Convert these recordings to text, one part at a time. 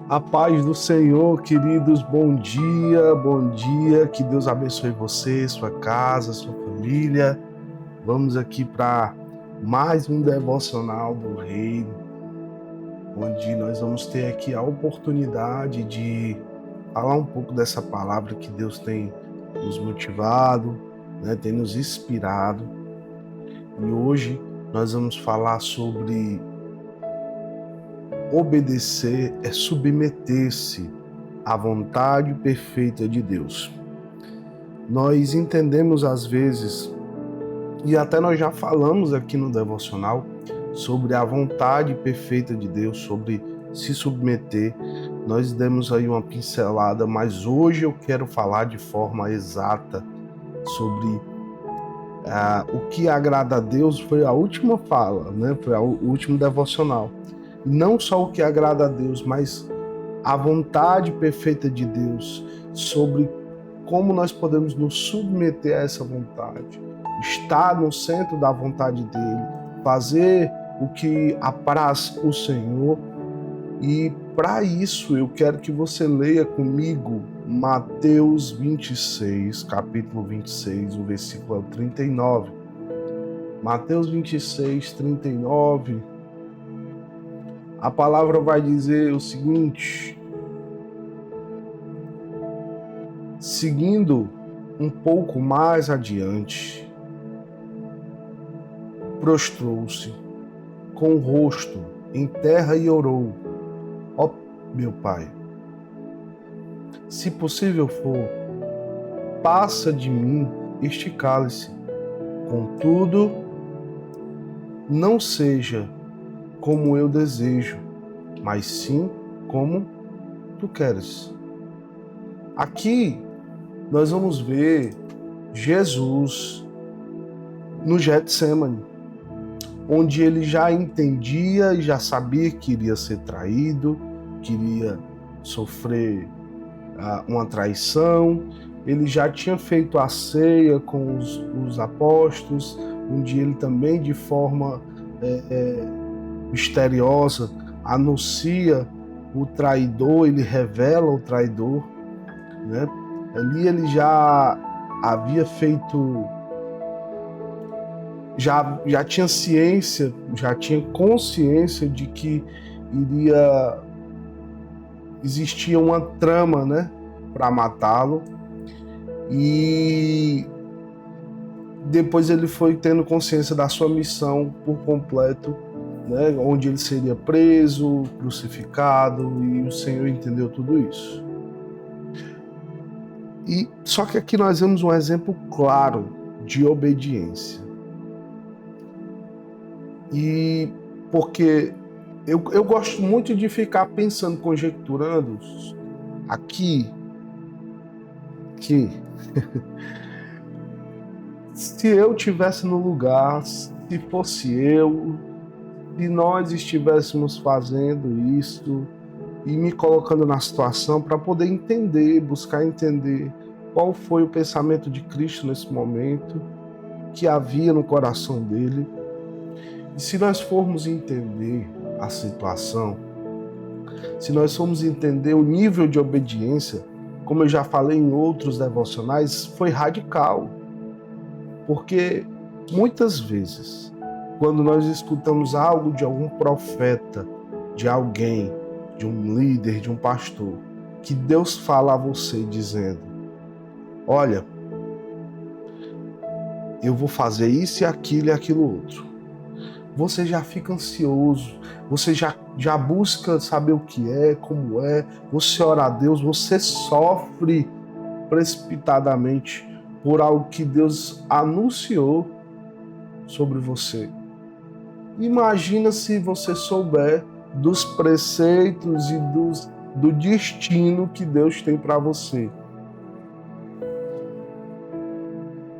A paz do Senhor, queridos, bom dia, que Deus abençoe você, sua casa, sua família. Vamos aqui para mais um devocional do Reino, onde nós vamos ter aqui a oportunidade de falar um pouco dessa palavra que Deus tem nos motivado, né, tem nos inspirado. E hoje nós vamos falar sobre obedecer é submeter-se à vontade perfeita de Deus. Nós entendemos às vezes, e até nós já falamos aqui no devocional, sobre a vontade perfeita de Deus, sobre se submeter. Nós demos aí uma pincelada, mas hoje eu quero falar de forma exata sobre o que agrada a Deus. Foi a última fala, né? Foi o último devocional. Não só o que agrada a Deus, mas a vontade perfeita de Deus, sobre como nós podemos nos submeter a essa vontade, estar no centro da vontade dele, fazer o que apraz o Senhor. E para isso eu quero que você leia comigo Mateus 26, capítulo 26, o versículo 39. Mateus 26, 39. A palavra vai dizer o seguinte: seguindo um pouco mais adiante, prostrou-se com o rosto em terra e orou: ó meu Pai, se possível for, passa de mim este cálice. Contudo, não seja como eu desejo, mas sim como tu queres. Aqui nós vamos ver Jesus no Getsemane, onde ele já entendia e já sabia que iria ser traído, que iria sofrer uma traição. Ele já tinha feito a ceia com os apóstolos, onde ele também, de forma misteriosa, anuncia o traidor, ele revela o traidor, né? Ali ele já havia feito, já tinha ciência, já tinha consciência de que existia uma trama, né, para matá-lo. E depois ele foi tendo consciência da sua missão por completo, né, onde ele seria preso, crucificado, e o Senhor entendeu tudo isso. E só que aqui nós vemos um exemplo claro de obediência. E porque eu gosto muito de ficar pensando, conjecturando aqui, que se eu estivesse no lugar, se fosse eu, se nós estivéssemos fazendo isso e me colocando na situação para poder entender, buscar entender qual foi o pensamento de Cristo nesse momento, que havia no coração dele. E se nós formos entender a situação, se nós formos entender o nível de obediência, como eu já falei em outros devocionais, foi radical. Porque muitas vezes, quando nós escutamos algo de algum profeta, de alguém, de um líder, de um pastor, que Deus fala a você dizendo: olha, eu vou fazer isso e aquilo outro, você já fica ansioso, você já busca saber o que é, como é, você ora a Deus, você sofre precipitadamente por algo que Deus anunciou sobre você. Imagina se você souber dos preceitos e do destino que Deus tem para você.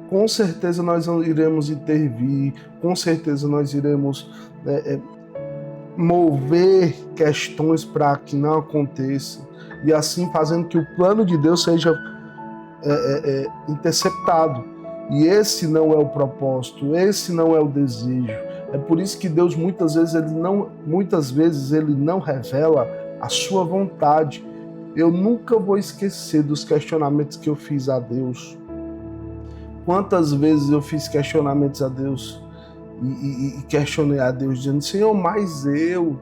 Com certeza nós iremos intervir, com certeza nós iremos mover questões para que não aconteça, e assim fazendo que o plano de Deus seja interceptado. E esse não é o propósito, esse não é o desejo. É por isso que Deus muitas vezes ele não revela a sua vontade. Eu nunca vou esquecer dos questionamentos que eu fiz a Deus. Quantas vezes eu fiz questionamentos a Deus e questionei a Deus dizendo: Senhor, mas eu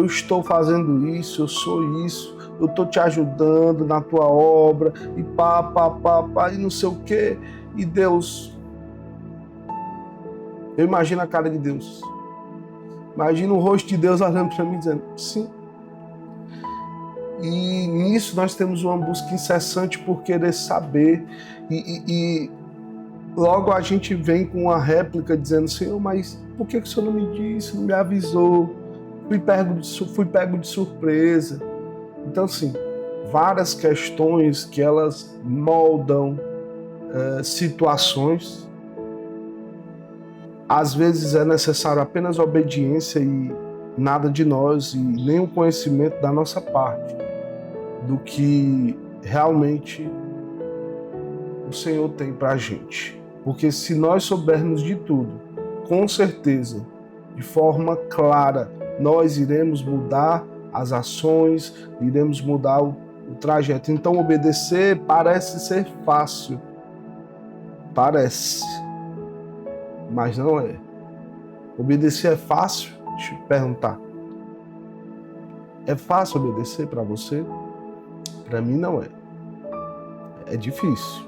estou fazendo isso, eu sou isso, eu estou te ajudando na tua obra e pá, e não sei o quê. E Deus, eu imagino a cara de Deus. Imagino o rosto de Deus olhando para mim dizendo: sim. E nisso nós temos uma busca incessante por querer saber. E logo a gente vem com uma réplica dizendo: Senhor, mas por que o Senhor não me disse, não me avisou? Fui pego de surpresa. Então, assim, várias questões que elas moldam situações. Às vezes é necessário apenas obediência e nada de nós, e nem o conhecimento da nossa parte do que realmente o Senhor tem para a gente. Porque se nós soubermos de tudo, com certeza, de forma clara, nós iremos mudar as ações, iremos mudar o trajeto. Então, obedecer parece ser fácil. Parece. Mas não é. Obedecer é fácil? Deixa eu te perguntar. É fácil obedecer para você? Para mim não é. É difícil.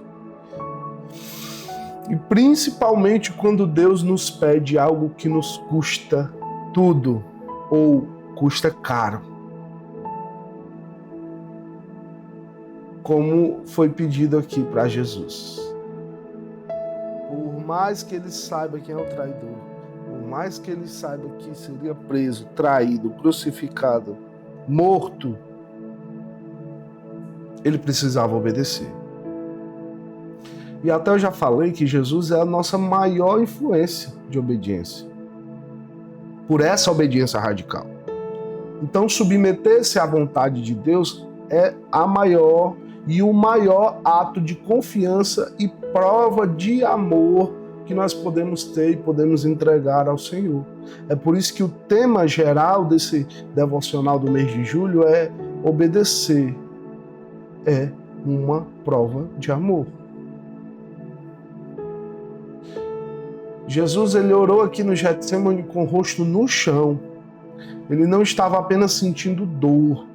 E principalmente quando Deus nos pede algo que nos custa tudo ou custa caro. Como foi pedido aqui para Jesus. Por mais que ele saiba quem é o traidor, por mais que ele saiba que seria preso, traído, crucificado, morto, ele precisava obedecer. E até eu já falei que Jesus é a nossa maior influência de obediência. Por essa obediência radical. Então, submeter-se à vontade de Deus é a maior e o maior ato de confiança e prova de amor que nós podemos ter e podemos entregar ao Senhor. É por isso que o tema geral desse devocional do mês de julho é obedecer. É uma prova de amor. Jesus, ele orou aqui no Getsemane com o rosto no chão. Ele não estava apenas sentindo dor.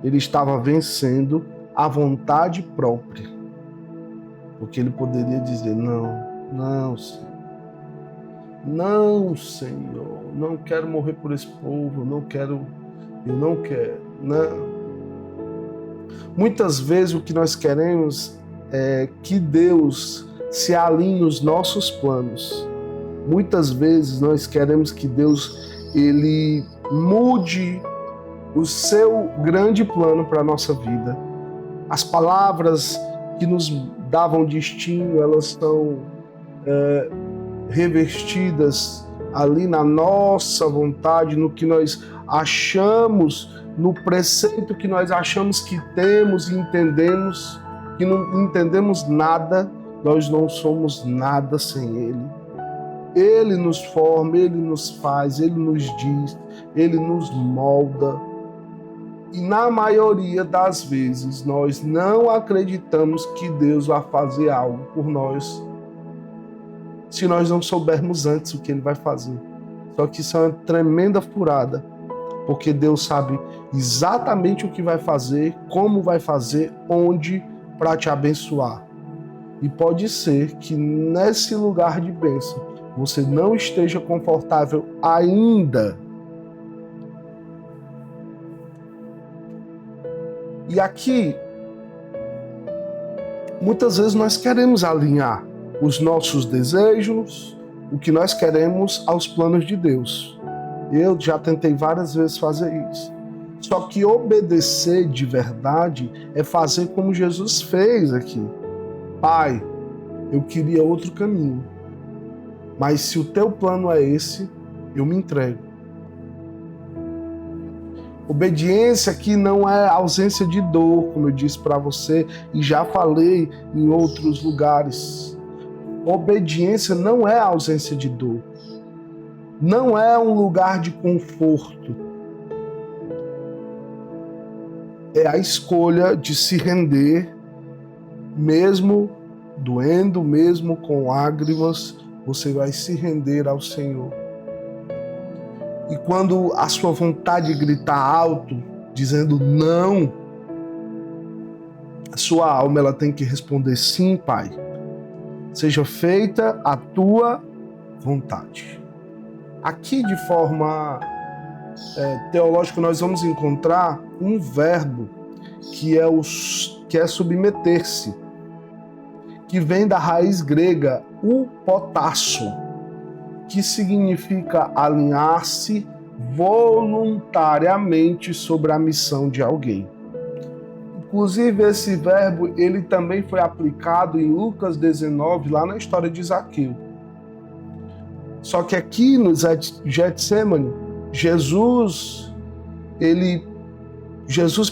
Ele estava vencendo a vontade própria. Porque ele poderia dizer: não, Senhor. Não, Senhor. Não quero morrer por esse povo. Eu não quero. Não. Muitas vezes o que nós queremos é que Deus se alinhe nos nossos planos. Muitas vezes nós queremos que Deus ele mude o seu grande plano para a nossa vida. As palavras que nos davam destino, elas são revestidas ali na nossa vontade, no que nós achamos, no preceito que nós achamos que temos e entendemos, que não entendemos nada. Nós não somos nada sem Ele. Ele nos forma, Ele nos faz, Ele nos diz, Ele nos molda. E na maioria das vezes nós não acreditamos que Deus vai fazer algo por nós se nós não soubermos antes o que Ele vai fazer. Só que isso é uma tremenda furada, porque Deus sabe exatamente o que vai fazer, como vai fazer, onde, para te abençoar. E pode ser que nesse lugar de bênção você não esteja confortável ainda. E aqui, muitas vezes nós queremos alinhar os nossos desejos, o que nós queremos aos planos de Deus. Eu já tentei várias vezes fazer isso. Só que obedecer de verdade é fazer como Jesus fez aqui. Pai, eu queria outro caminho, mas se o teu plano é esse, eu me entrego. Obediência aqui não é ausência de dor, como eu disse para você e já falei em outros lugares. Obediência não é ausência de dor. Não é um lugar de conforto. é a escolha de se render, mesmo doendo, mesmo com lágrimas, você vai se render ao Senhor. E quando a sua vontade gritar alto, dizendo não, a sua alma ela tem que responder sim, Pai. Seja feita a tua vontade. Aqui, de forma teológica, nós vamos encontrar um verbo que é submeter-se, que vem da raiz grega upotasso, que significa alinhar-se voluntariamente sobre a missão de alguém. Inclusive, esse verbo ele também foi aplicado em Lucas 19, lá na história de Zaqueu. Só que aqui no Getsemane, Jesus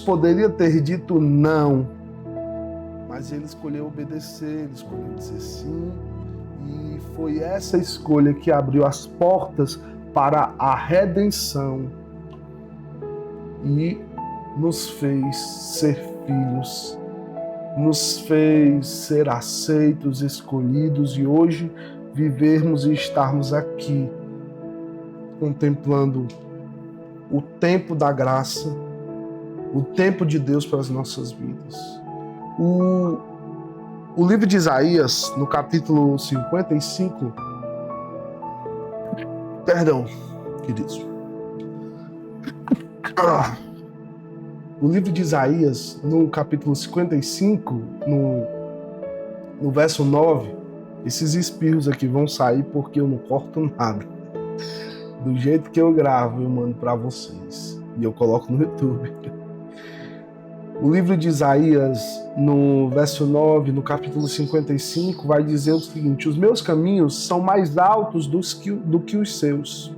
poderia ter dito não, mas ele escolheu obedecer, ele escolheu dizer sim, e foi essa escolha que abriu as portas para a redenção e nos fez ser filhos, nos fez ser aceitos, escolhidos, e hoje vivermos e estarmos aqui contemplando o tempo da graça, o tempo de Deus para as nossas vidas. O livro de Isaías, no capítulo 55, perdão, queridos. O livro de Isaías, no capítulo 55, no verso 9, esses espirros aqui vão sair porque eu não corto nada. Do jeito que eu gravo, eu mando para vocês. E eu coloco no YouTube. O livro de Isaías, no verso 9, no capítulo 55, vai dizer o seguinte: os meus caminhos são mais altos do que os seus.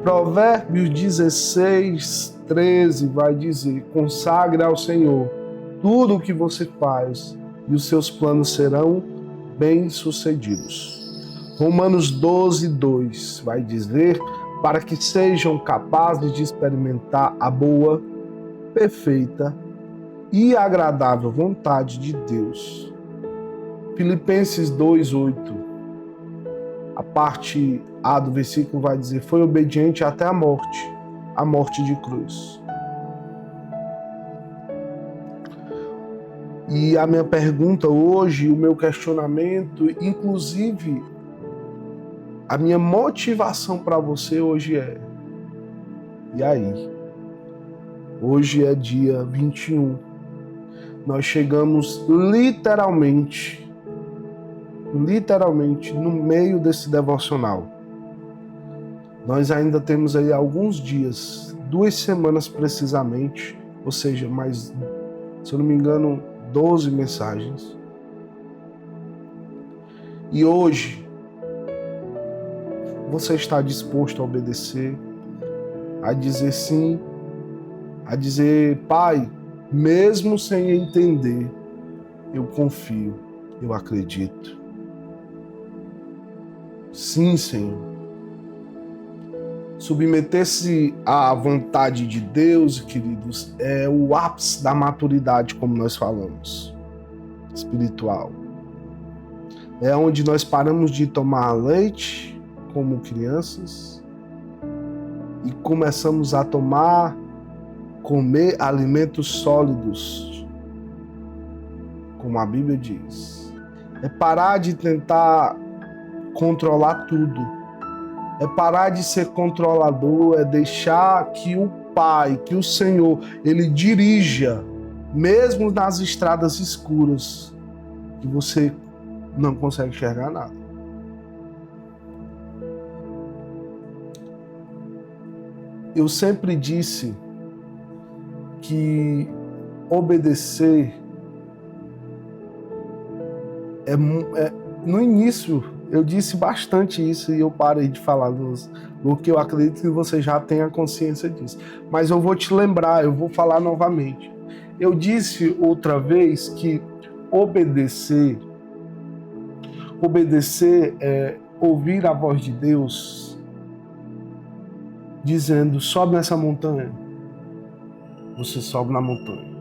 Provérbios 16, 13 vai dizer: consagre ao Senhor tudo o que você faz e os seus planos serão bem-sucedidos. Romanos 12, 2 vai dizer: para que sejam capazes de experimentar a boa, perfeita e agradável vontade de Deus. Filipenses 2:8, a parte A do versículo vai dizer: foi obediente até a morte de cruz. E a minha pergunta hoje, o meu questionamento, inclusive a minha motivação para você hoje é: e aí? Hoje é dia 21. Nós chegamos literalmente no meio desse devocional. Nós ainda temos aí alguns dias, 2 semanas precisamente, ou seja, mais, se eu não me engano, 12 mensagens. E hoje, você está disposto a obedecer, a dizer sim, a dizer: Pai, mesmo sem entender, eu confio, eu acredito. Sim, Senhor. Submeter-se à vontade de Deus, queridos, é o ápice da maturidade, como nós falamos, espiritual. É onde nós paramos de tomar leite como crianças e começamos a comer alimentos sólidos, como a Bíblia diz. É parar de tentar controlar tudo. É parar de ser controlador, é deixar que o Pai, que o Senhor, Ele dirija, mesmo nas estradas escuras, que você não consegue enxergar nada. Eu sempre disse que obedecer no início eu disse bastante isso e eu parei de falar no que eu acredito que você já tenha consciência disso. Mas eu vou te lembrar, eu vou falar novamente. Eu disse outra vez que obedecer é ouvir a voz de Deus dizendo: sobe nessa montanha. você sobe na montanha.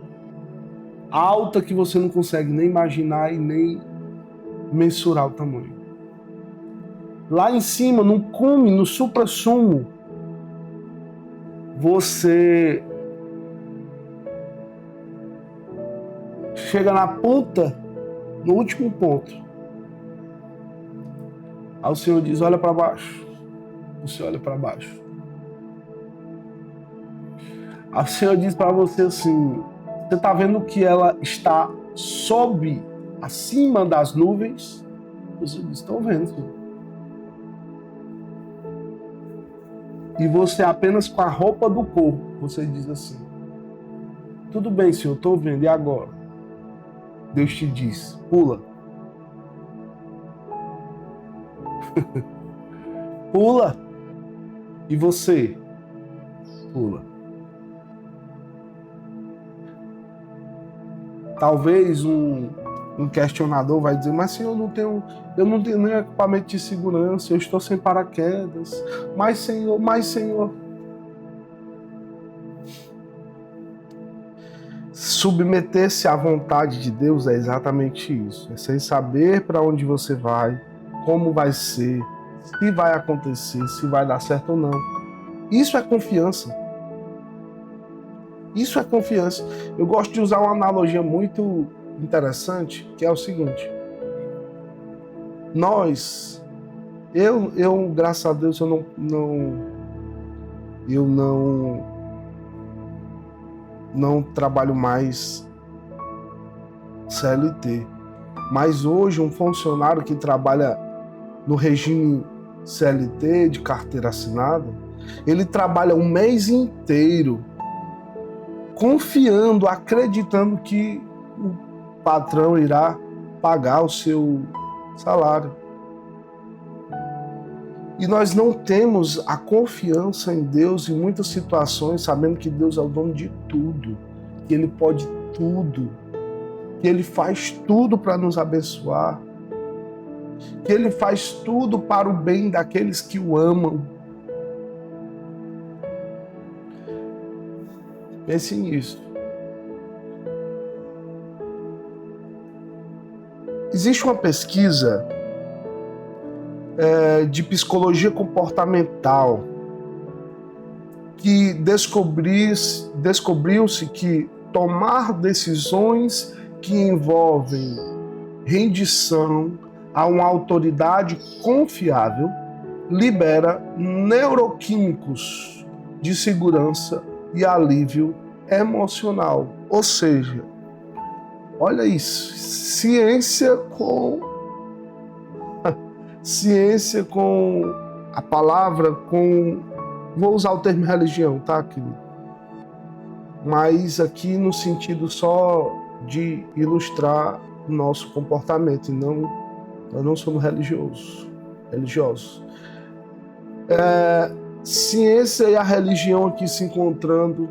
Alta que você não consegue nem imaginar e nem mensurar o tamanho. Lá em cima, no cume, no suprassumo, você chega na ponta, no último ponto. Aí o Senhor diz, olha para baixo. Você olha para baixo. Aí o Senhor diz para você assim, você está vendo que ela está sob, acima das nuvens? Você diz, estou vendo, Senhor. E você apenas com a roupa do corpo, você diz assim, tudo bem, Senhor, estou vendo, e agora? Deus te diz, pula. Pula. E você? Pula. Talvez um questionador vai dizer, mas Senhor, eu não tenho nem equipamento de segurança, eu estou sem paraquedas. Mas Senhor. Submeter-se à vontade de Deus é exatamente isso. É sem saber para onde você vai, como vai ser, se vai acontecer, se vai dar certo ou não. Isso é confiança. Isso é confiança. Eu gosto de usar uma analogia muito interessante, que é o seguinte. Eu graças a Deus, eu não trabalho mais CLT. Mas hoje um funcionário que trabalha no regime CLT, de carteira assinada, ele trabalha um mês inteiro confiando, acreditando que o patrão irá pagar o seu salário. E nós não temos a confiança em Deus em muitas situações, sabendo que Deus é o dono de tudo, que Ele pode tudo, que Ele faz tudo para nos abençoar, que Ele faz tudo para o bem daqueles que o amam. Pense nisso. Existe uma pesquisa de psicologia comportamental que descobriu-se que tomar decisões que envolvem rendição a uma autoridade confiável libera neuroquímicos de segurança e alívio emocional. Ou seja, olha isso, ciência com a palavra, vou usar o termo religião, tá, querido? Mas aqui no sentido só de ilustrar o nosso comportamento, e nós não somos religiosos. Ciência e a religião aqui se encontrando,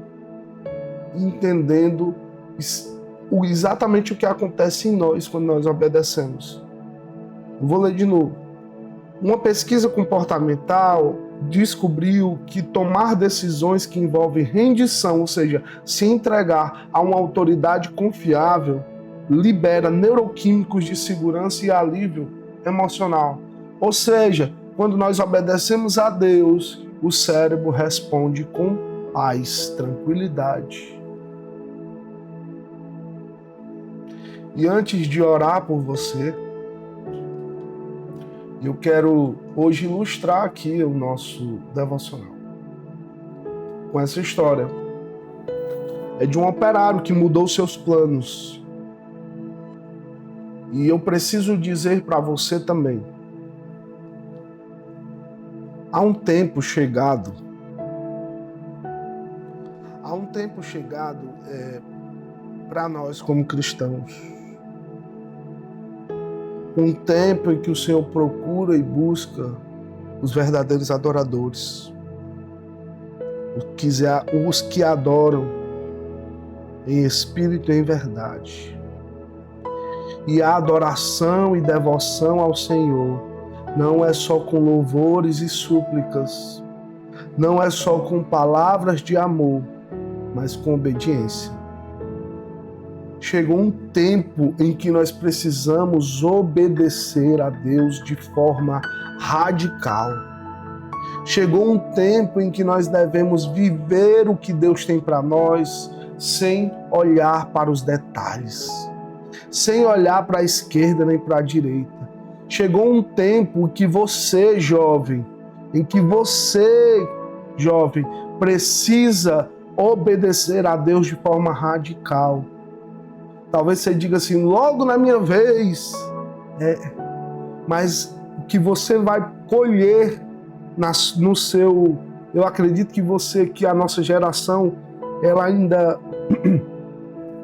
entendendo exatamente o que acontece em nós quando nós obedecemos. Vou ler de novo. Uma pesquisa comportamental descobriu que tomar decisões que envolvem rendição, ou seja, se entregar a uma autoridade confiável, libera neuroquímicos de segurança e alívio emocional. Ou seja, quando nós obedecemos a Deus, o cérebro responde com paz, tranquilidade. E antes de orar por você, eu quero hoje ilustrar aqui o nosso devocional com essa história. É de um operário que mudou seus planos. E eu preciso dizer para você também, há um tempo chegado para nós como cristãos. Um tempo em que o Senhor procura e busca os verdadeiros adoradores, os que adoram em espírito e em verdade. E a adoração e devoção ao Senhor não é só com louvores e súplicas, não é só com palavras de amor, mas com obediência. Chegou um tempo em que nós precisamos obedecer a Deus de forma radical. Chegou um tempo em que nós devemos viver o que Deus tem para nós sem olhar para os detalhes, sem olhar para a esquerda nem para a direita. Chegou um tempo que você, jovem, precisa obedecer a Deus de forma radical. Talvez você diga assim, logo na minha vez. Mas o que você vai colher no seu... Eu acredito que a nossa geração, ela ainda...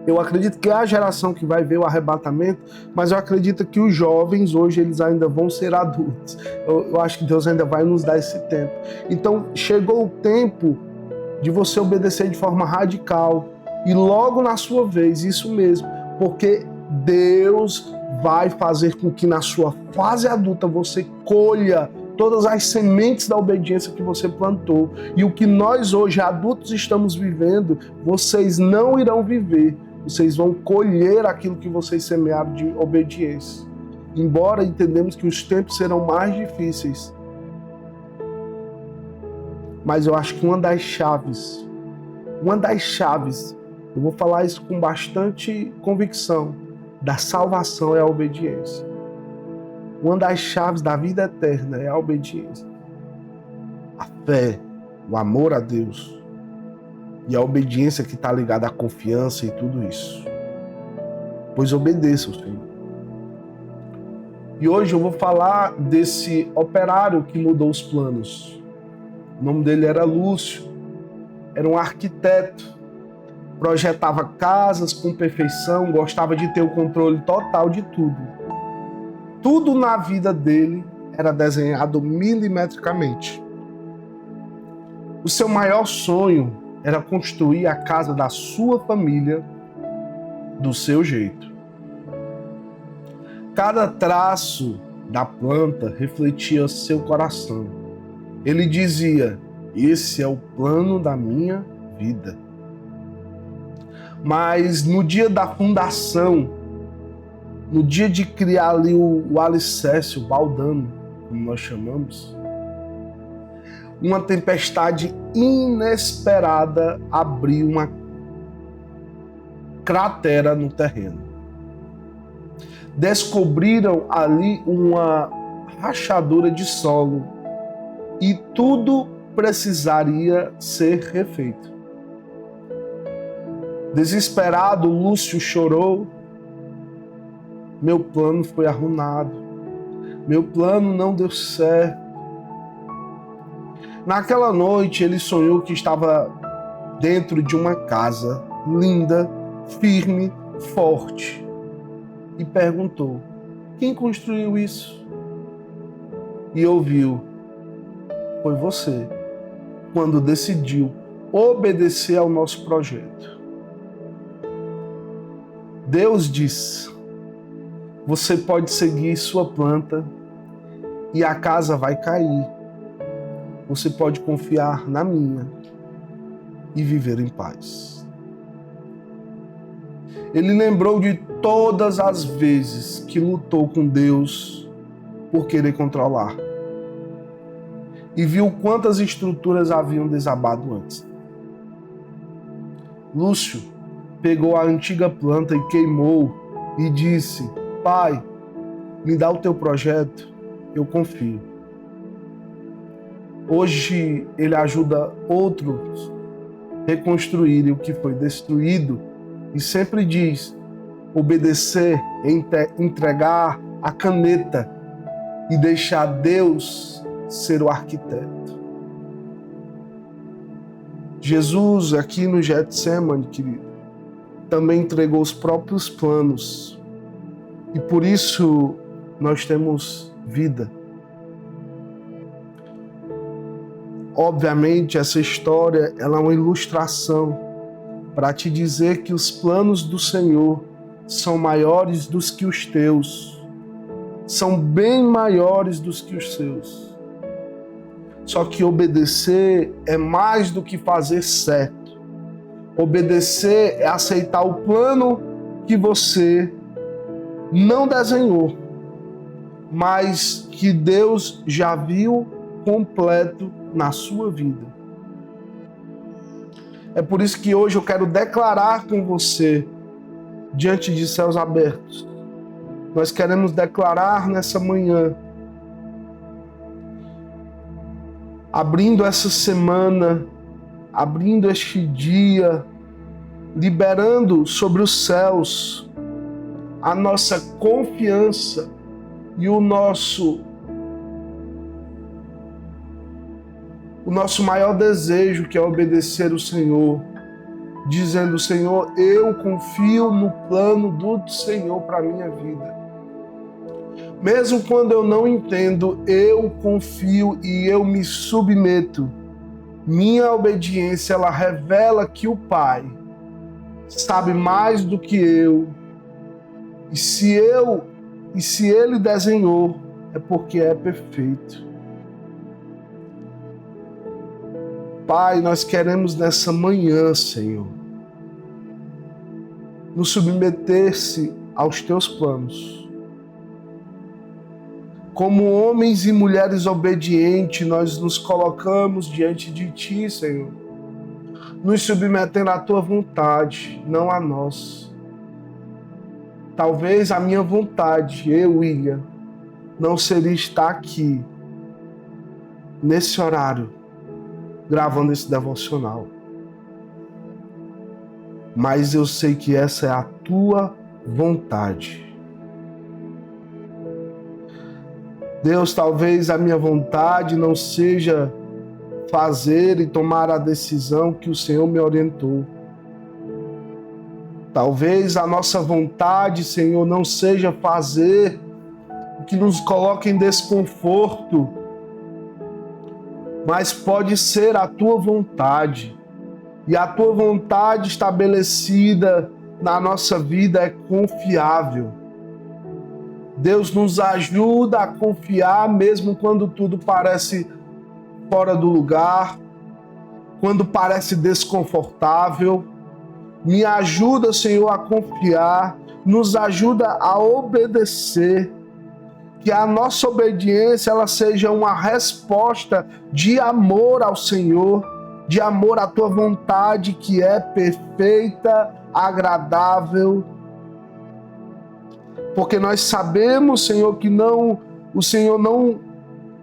Eu acredito que é a geração que vai ver o arrebatamento, mas eu acredito que os jovens hoje, eles ainda vão ser adultos. Eu acho que Deus ainda vai nos dar esse tempo. Então, chegou o tempo de você obedecer de forma radical. E logo na sua vez, isso mesmo, porque Deus vai fazer com que na sua fase adulta você colha todas as sementes da obediência que você plantou. E o que nós hoje adultos estamos vivendo, vocês não irão viver. Vocês vão colher aquilo que vocês semearam de obediência. Embora entendemos que os tempos serão mais difíceis, mas eu acho que uma das chaves, eu vou falar isso com bastante convicção, da salvação é a obediência. Uma das chaves da vida eterna é a obediência. A fé, o amor a Deus e a obediência que está ligada à confiança e tudo isso. Pois obedeça ao Senhor. E hoje eu vou falar desse operário que mudou os planos. O nome dele era Lúcio. Era um arquiteto. Projetava casas com perfeição, gostava de ter o controle total de tudo. Tudo na vida dele era desenhado milimetricamente. O seu maior sonho era construir a casa da sua família do seu jeito. Cada traço da planta refletia seu coração. Ele dizia, esse é o plano da minha vida. Mas no dia da fundação, no dia de criar ali o alicerce, o baldamo, como nós chamamos, uma tempestade inesperada abriu uma cratera no terreno. Descobriram ali uma rachadura de solo e tudo precisaria ser refeito. Desesperado, Lúcio chorou. Meu plano foi arruinado. Meu plano não deu certo. Naquela noite, ele sonhou que estava dentro de uma casa linda, firme, forte. E perguntou, quem construiu isso? E ouviu, foi você, quando decidiu obedecer ao nosso projeto. Deus disse, você pode seguir sua planta e a casa vai cair. Você pode confiar na minha e viver em paz. Ele lembrou de todas as vezes que lutou com Deus por querer controlar. E viu quantas estruturas haviam desabado antes. Lúcio pegou a antiga planta e queimou e disse, Pai, me dá o teu projeto, eu confio. Hoje ele ajuda outros a reconstruírem o que foi destruído e sempre diz, obedecer é entregar a caneta e deixar Deus ser o arquiteto. Jesus, aqui no Getsemane, querido, também entregou os próprios planos e por isso nós temos vida. Obviamente, essa história ela é uma ilustração para te dizer que os planos do Senhor são maiores dos que os teus, são bem maiores dos que os seus. Só que obedecer é mais do que fazer certo. Obedecer é aceitar o plano que você não desenhou, mas que Deus já viu completo na sua vida. É por isso que hoje eu quero declarar com você, diante de céus abertos. Nós queremos declarar nessa manhã, abrindo essa semana, abrindo este dia, liberando sobre os céus a nossa confiança e o nosso maior desejo, que é obedecer o Senhor, dizendo: Senhor, eu confio no plano do Senhor para a minha vida. Mesmo quando eu não entendo, eu confio e eu me submeto. Minha obediência, ela revela que o Pai sabe mais do que eu. E se Ele desenhou, é porque é perfeito. Pai, nós queremos nessa manhã, Senhor, nos submeter-se aos teus planos. Como homens e mulheres obedientes, nós nos colocamos diante de Ti, Senhor, nos submetendo à Tua vontade, não a nós. Talvez a minha vontade, William, não seria estar aqui, nesse horário, gravando esse devocional. Mas eu sei que essa é a Tua vontade. Deus, talvez a minha vontade não seja fazer e tomar a decisão que o Senhor me orientou. Talvez a nossa vontade, Senhor, não seja fazer o que nos coloca em desconforto, mas pode ser a Tua vontade. E a Tua vontade estabelecida na nossa vida é confiável. Deus nos ajuda a confiar mesmo quando tudo parece fora do lugar, quando parece desconfortável. Me ajuda, Senhor, a confiar, nos ajuda a obedecer, que a nossa obediência ela seja uma resposta de amor ao Senhor, de amor à Tua vontade, que é perfeita, agradável. Porque nós sabemos, Senhor, que o Senhor não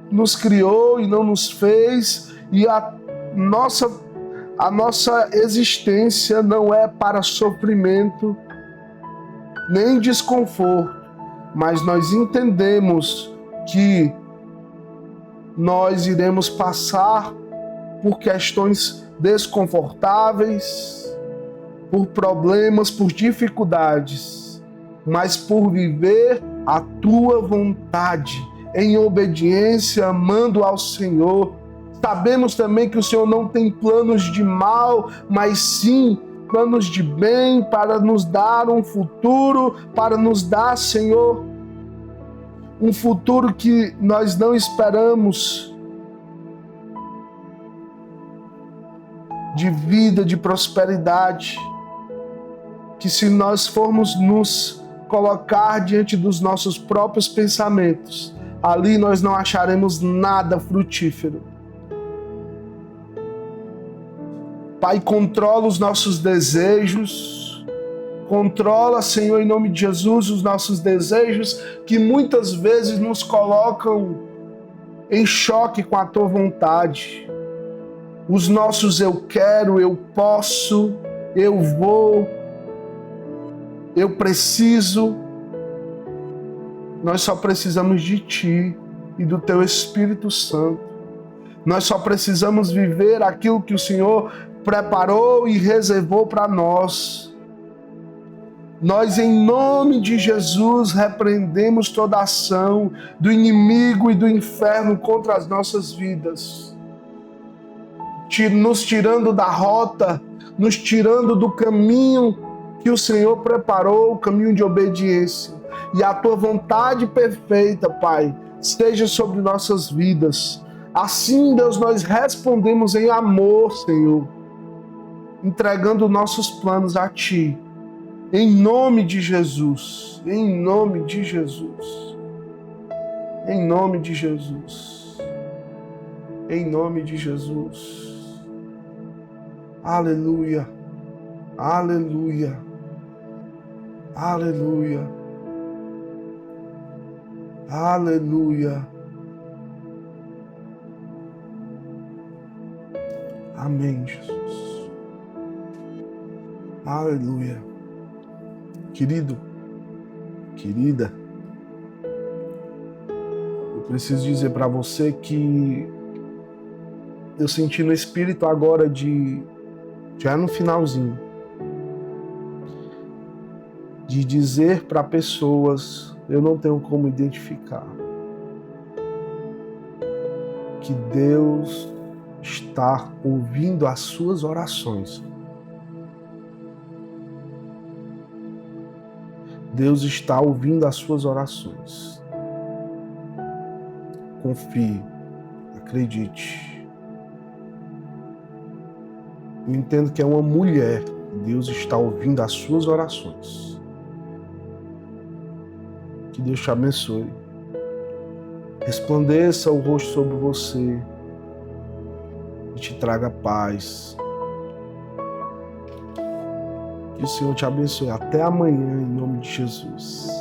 nos criou e não nos fez, e a nossa existência não é para sofrimento nem desconforto, mas nós entendemos que nós iremos passar por questões desconfortáveis, por problemas, por dificuldades, mas por viver a Tua vontade, em obediência, amando ao Senhor. Sabemos também que o Senhor não tem planos de mal, mas sim planos de bem, para nos dar um futuro, para nos dar, Senhor, um futuro que nós não esperamos, de vida, de prosperidade, que se nós formos nos colocar diante dos nossos próprios pensamentos, ali nós não acharemos nada frutífero. Pai, controla os nossos desejos, controla, Senhor, em nome de Jesus, os nossos desejos que muitas vezes nos colocam em choque com a Tua vontade. Os nossos eu quero, eu posso, eu vou, eu preciso. Nós só precisamos de Ti e do Teu Espírito Santo. Nós só precisamos viver aquilo que o Senhor preparou e reservou para nós. Nós, em nome de Jesus, repreendemos toda ação do inimigo e do inferno contra as nossas vidas, nos tirando da rota, nos tirando do caminho que o Senhor preparou, o caminho de obediência. E a Tua vontade perfeita, Pai, esteja sobre nossas vidas. Assim, Deus, nós respondemos em amor, Senhor. entregando nossos planos a Ti. Em nome de Jesus. Em nome de Jesus. Em nome de Jesus. Em nome de Jesus. Aleluia. Aleluia. Aleluia. Aleluia. Amém, Jesus. Aleluia. Querido, querida, eu preciso dizer para você que eu senti no Espírito agora já no finalzinho, de dizer para pessoas, eu não tenho como identificar, que Deus está ouvindo as suas orações. Deus está ouvindo as suas orações. Confie, acredite. Eu entendo que é uma mulher. Deus está ouvindo as suas orações. Que Deus te abençoe. Resplandeça o rosto sobre você e te traga paz. Que o Senhor te abençoe. Até amanhã, em nome de Jesus.